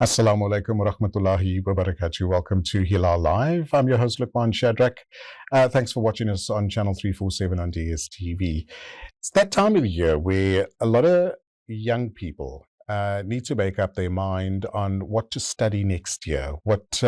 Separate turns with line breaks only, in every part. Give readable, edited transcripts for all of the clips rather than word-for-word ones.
Assalamu alaikum wa rahmatullahi wa barakatuh. Welcome to Hilaal Live. I'm your host, Luqman Shadrack. Thanks for watching us on channel 347 on DSTV. It's that time of the year where a lot of young people need to make up their mind on what to study next year, what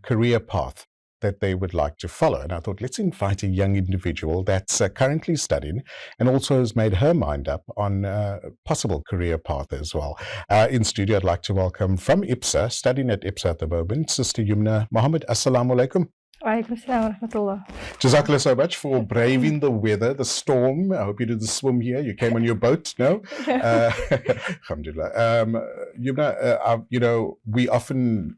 career path that they would like to follow. And I thought, let's invite a young individual that's currently studying and also has made her mind up on a possible career path as well. In studio, I'd like to welcome from IPSA, studying at IPSA at the moment, Sister Yumnah Mohamed. Assalamu alaikum.
Walaikum salam wa rahmatullah.
Jazakallah so much for braving the weather, the storm. I hope you did the swim here. You came on your boat, no? Alhamdulillah. Yumnah, we often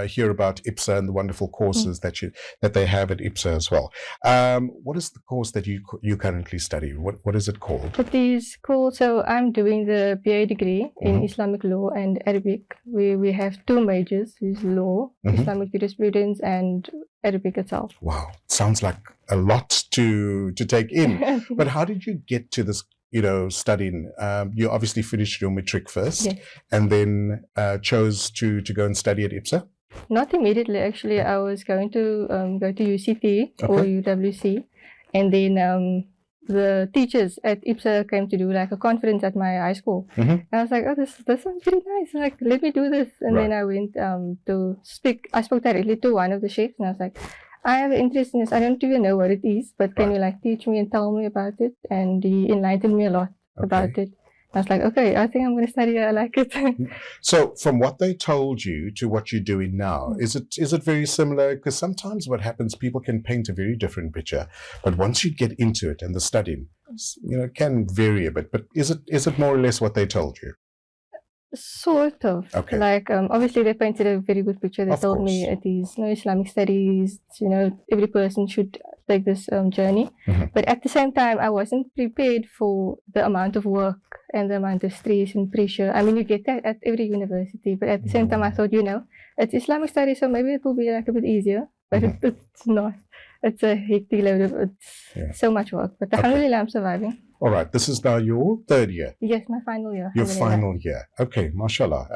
hear about IPSA and the wonderful courses that they have at IPSA as well. What is the course that you currently study? What is it called?
It is called, so I'm doing the BA degree in Islamic law and Arabic. We have two majors, is law, Islamic jurisprudence, and Arabic itself.
Wow, sounds like a lot to take in. But how did you get to this, studying? You obviously finished your matric first,
yes,
and then chose to go and study at IPSA?
Not immediately, actually. I was going to go to UCT or UWC, and then the teachers at IPSA came to do like a conference at my high school. And I was like, oh, this sounds pretty nice. Like, let me do this. And then I went to speak. I spoke directly to one of the chefs, and I was like, I have an interest in this. I don't even know what it is, but can you like teach me and tell me about it? And he enlightened me a lot about it. I was like, okay, I think I'm going to study it. I like it.
So from what they told you to what you're doing now, is it very similar? Because sometimes what happens, people can paint a very different picture, but once you get into it and the studying, it can vary a bit. But is it more or less what they told you?
Sort of.
Okay.
Like, obviously they painted a very good picture. They told me it is Islamic studies, every person should take this journey. But at the same time, I wasn't prepared for the amount of work and the amount of stress and pressure. I mean, you get that at every university, but at the same time, I thought, it's Islamic studies, so maybe it will be like a bit easier, but it's not. It's a hectic load of, so much work. But alhamdulillah, I'm surviving.
All right. This is now your third year.
Yes, my final year.
Your final year. Okay, mashallah.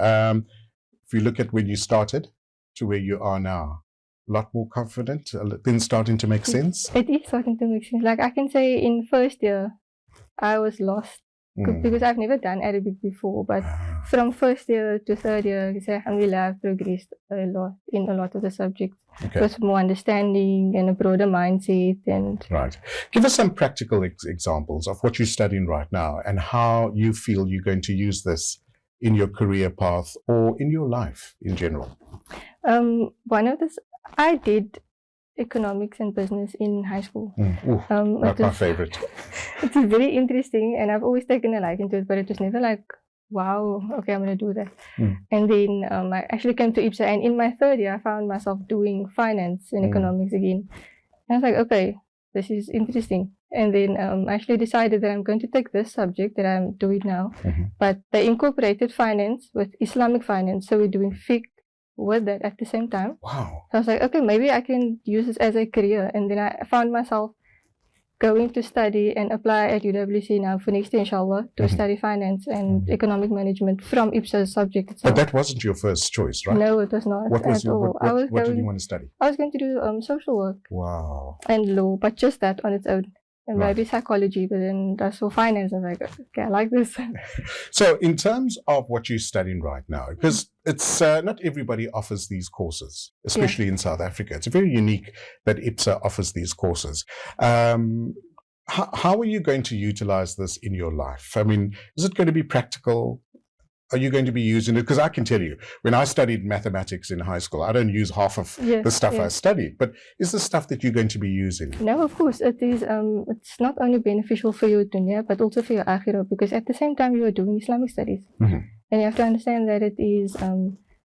If you look at when you started to where you are now, a lot more confident, things starting to make sense?
It is starting to make sense. Like I can say in first year, I was lost because I've never done Arabic before. But from first year to third year, alhamdulillah, I've progressed a lot in a lot of the subjects. With more understanding and a broader mindset.
Right. Give us some practical examples of what you're studying right now and how you feel you're going to use this in your career path or in your life in general.
One of this, I did economics and business in high school.
Not my favorite.
It's very interesting, and I've always taken a liking to it, but it was never like, wow, okay, I'm going to do that. And then I actually came to IPSA, and in my third year, I found myself doing finance and economics again. And I was like, okay, this is interesting. And then I actually decided that I'm going to take this subject that I'm doing now, but they incorporated finance with Islamic finance. So we're doing fiqh with that at the same time.
Wow.
So I was like, okay, maybe I can use this as a career. And then I found myself going to study and apply at UWC now for next year, inshallah, to study finance and economic management from IPSA's subject itself.
But that wasn't your first choice, right?
No, it was not
What
at all.
What did you want to study?
I was going to do social work.
Wow.
And law, but just that on its own. And maybe psychology, but then that's for finance. I'm like, okay, I like this.
So in terms of what you're studying right now, because it's not everybody offers these courses, especially in South Africa. It's very unique that IPSA offers these courses. How are you going to utilize this in your life? I mean, is it going to be practical? Are you going to be using it? Because I can tell you, when I studied mathematics in high school, I don't use half of the stuff I studied. But is the stuff that you're going to be using?
No, of course. It is. It's not only beneficial for your dunya, but also for your akhirah. Because at the same time, you are doing Islamic studies. And you have to understand that it is,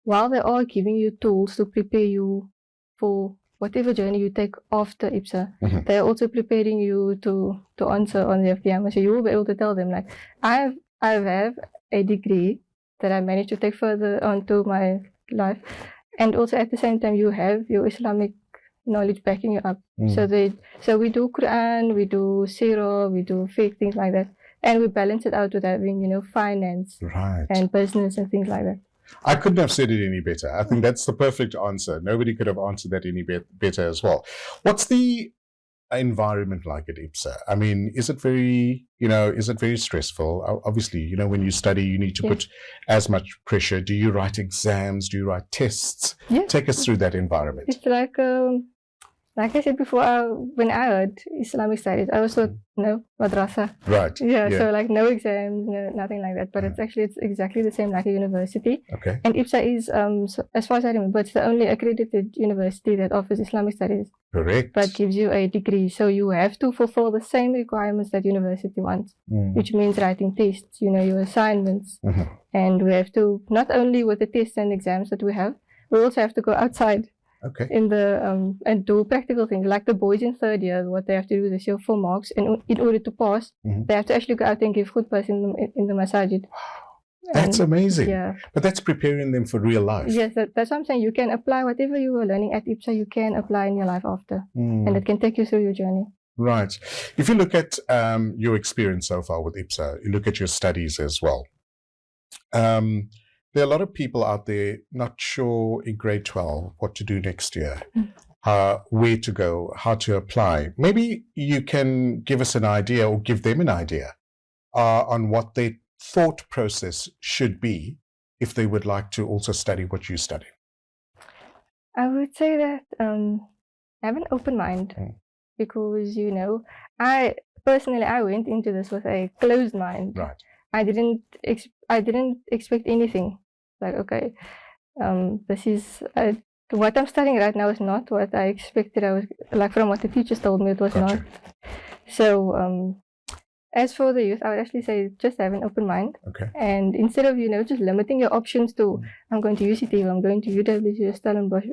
while they are giving you tools to prepare you for whatever journey you take after IPSA, they are also preparing you to answer on the Qiyamah. So you will be able to tell them, like, I have a degree that I managed to take further onto my life, and also at the same time you have your Islamic knowledge backing you up. So we do Quran, we do Sirah, we do fiqh, things like that, and we balance it out with having finance and business and things like that.
I couldn't have said it any better. I think that's the perfect answer. Nobody could have answered that any better as well. What's the environment like at IPSA? I mean, is it very stressful? Obviously, when you study, you need to put as much pressure. Do you write exams? Do you write tests?
Yes.
Take us through that environment.
It's like I said before, when I heard Islamic studies, I was thought, no, madrasa.
Right.
Yeah, so like no exams, no, nothing like that. But it's exactly the same like a university.
Okay.
And IPSA is, so as far as I remember, it's the only accredited university that offers Islamic studies.
Correct.
But gives you a degree. So you have to fulfill the same requirements that university wants, which means writing tests, your assignments. And we have to, not only with the tests and exams that we have, we also have to go outside.
Okay.
In the and do practical things like the boys in third year. What they have to do is show 4 marks, and in order to pass, they have to actually go out and give khutbahs in the masajid.
That's amazing.
Yeah.
But that's preparing them for real life.
Yes, that's what I'm saying. You can apply whatever you were learning at IPSA. You can apply in your life after, and it can take you through your journey.
Right. If you look at your experience so far with IPSA, you look at your studies as well. There are a lot of people out there not sure in grade 12 what to do next year, where to go, how to apply. Maybe you can give us an idea or give them an idea on what their thought process should be if they would like to also study what you study.
I would say that have an open mind because, I went into this with a closed mind.
Right.
I didn't expect anything. Like, okay, this is what I'm studying right now is not what I expected. I was like from what the teachers told me, it was not. So, as for the youth, I would actually say just have an open mind.
Okay.
And instead of just limiting your options to I'm going to UCT, I'm going to UWC, Stellenbosch,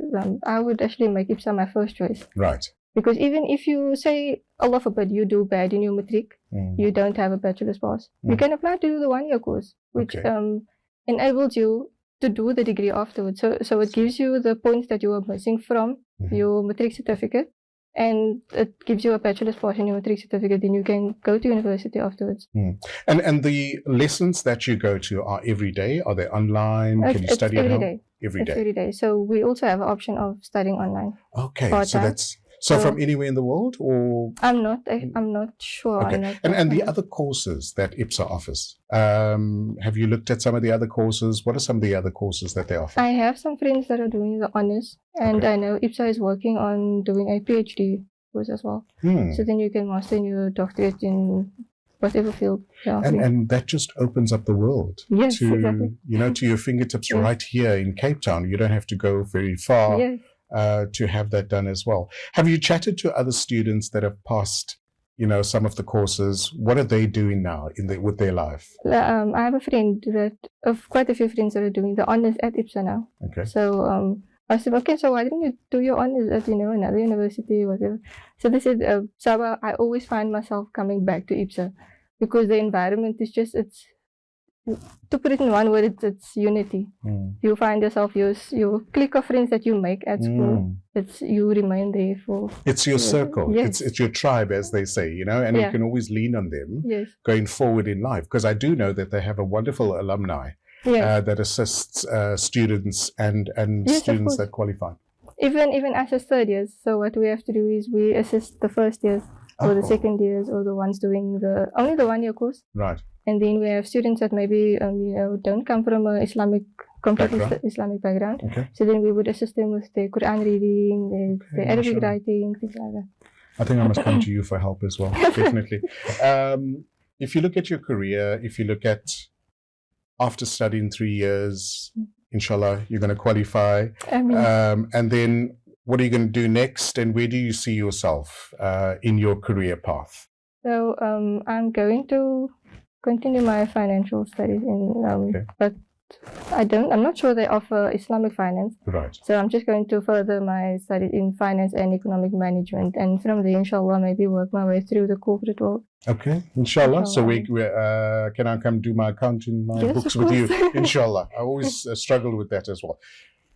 I would actually make IPSA my first choice.
Right.
Because even if you say Allah forbid you do bad in your matric, you don't have a bachelor's pass, you can apply to do the 1-year course, which enables you to do the degree afterwards. So it gives you the points that you were missing from your matric certificate, and it gives you a bachelor's pass in your matric certificate. Then you can go to university afterwards.
And the lessons that you go to are every day? Are they online? Can you study at home? Every day.
Every day. So we also have an option of studying online.
Okay, so that's from anywhere in the world, or
I'm not sure.
Okay. And the other courses that IPSA offers, have you looked at some of the other courses? What are some of the other courses that they offer?
I have some friends that are doing the honors, and I know IPSA is working on doing a PhD course as well. So then you can master your doctorate in whatever field.
And that just opens up the world to
exactly.
To your fingertips right here in Cape Town. You don't have to go very far. To have that done as well. Have you chatted to other students that have passed, some of the courses? What are they doing now with their life?
I have a friend quite a few friends that are doing the honors at IPSA now.
Okay.
So I said, okay, so why didn't you do your honors at another university or whatever? So they said, Saba, I always find myself coming back to IPSA because the environment is just to put it in one word, it's unity. You find yourself, your clique of friends that you make at school, you remain there for.
It's your circle.
Yes.
It's your tribe, as they say, and you can always lean on them going forward in life. Because I do know that they have a wonderful alumni that assists students and students that qualify.
Even as a third years. So what we have to do is we assist the first years or the second years or the ones doing only the 1-year course.
Right.
And then we have students that maybe don't come from a completely Islamic background.
Okay.
So then we would assist them with their Quran reading, their Arabic writing, things like that.
I think I must come to you for help as well, definitely. If you look at your career, if you look at after studying 3 years, inshallah, you're going to qualify. And then what are you going to do next, and where do you see yourself in your career path?
So I'm going to continue my financial studies but I'm not sure they offer Islamic finance.
Right.
So I'm just going to further my study in finance and economic management, and from there, inshallah, maybe work my way through the corporate world. Okay,
inshallah. So we can I come do my accounting, my books with you? Inshallah. I always struggled with that as well.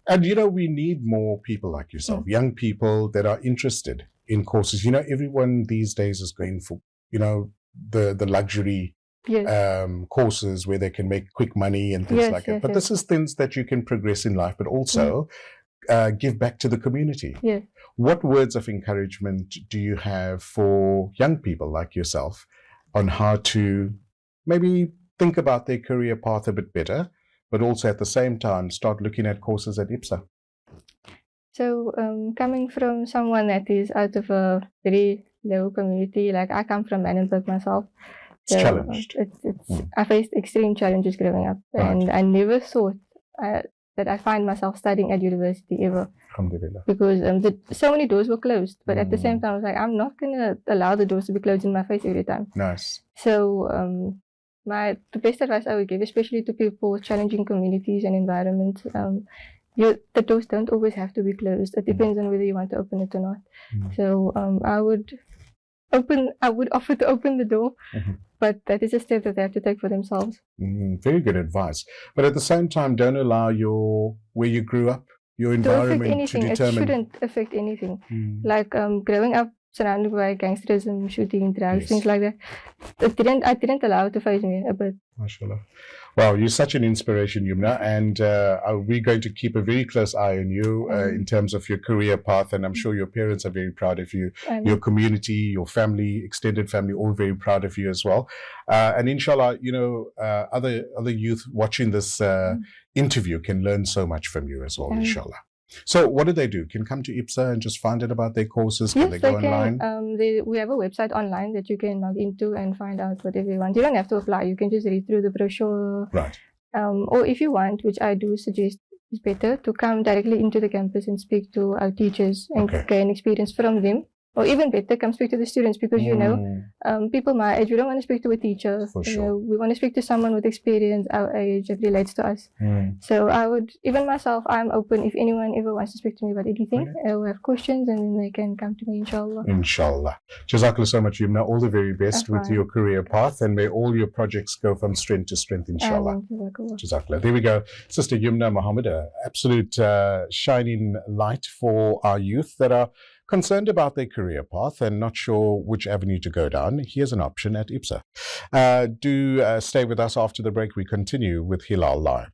And we need more people like yourself, young people that are interested in courses. Everyone these days is going for the luxury
Yes.
courses where they can make quick money and things
Yes,
like that.
yes,
But
yes.
this is things that you can progress in life, but also give back to the community.
Yes.
What words of encouragement do you have for young people like yourself on how to maybe think about their career path a bit better, but also at the same time start looking at courses at IPSA?
So, coming from someone that is out of a very low community, like I come from Manenberg myself.
It's challenged.
I faced extreme challenges growing up,
Right.
and I never thought that I find myself studying at university ever,
Alhamdulillah.
because so many doors were closed. But at the same time, I was like, I'm not gonna allow the doors to be closed in my face every time.
Nice.
So, the best advice I would give, especially to people with challenging communities and environments, the doors don't always have to be closed. It depends on whether you want to open it or not. So I would offer to open the door, but that is a step that they have to take for themselves.
Very good advice. But at the same time, don't allow where you grew up, your environment to determine.
It shouldn't affect anything. Like growing up surrounded by gangsterism, shooting, drugs, things like that. I didn't allow it to phase me a bit.
MashaAllah. Wow, you're such an inspiration, Yumnah, and we're going to keep a very close eye on you in terms of your career path, and I'm sure your parents are very proud of you, your community, your family, extended family, all very proud of you as well. And inshallah, other youth watching this interview can learn so much from you as well, inshallah. So what do? Can come to IPSA and just find out about their courses? Can they go online?
We have a website online that you can log into and find out whatever you want. You don't have to apply. You can just read through the brochure.
Right.
Or if you want, which I do suggest is better, to come directly into the campus and speak to our teachers and gain experience from them. Or even better, come speak to the students, because people my age, we don't want to speak to a teacher.
For sure.
We want to speak to someone with experience, our age, that relates to us. So I would, even myself, I'm open if anyone ever wants to speak to me about anything or have questions, and then they can come to me, inshallah.
Inshallah. Jazakallah so much, Yumnah. All the very best with your career path, and may all your projects go from strength to strength, inshallah. Jazakallah. There we go. Sister Yumnah Mohamed, absolute shining light for our youth that are concerned about their career path and not sure which avenue to go down. Here's an option at IPSA. Do stay with us after the break. We continue with Hilaal Live.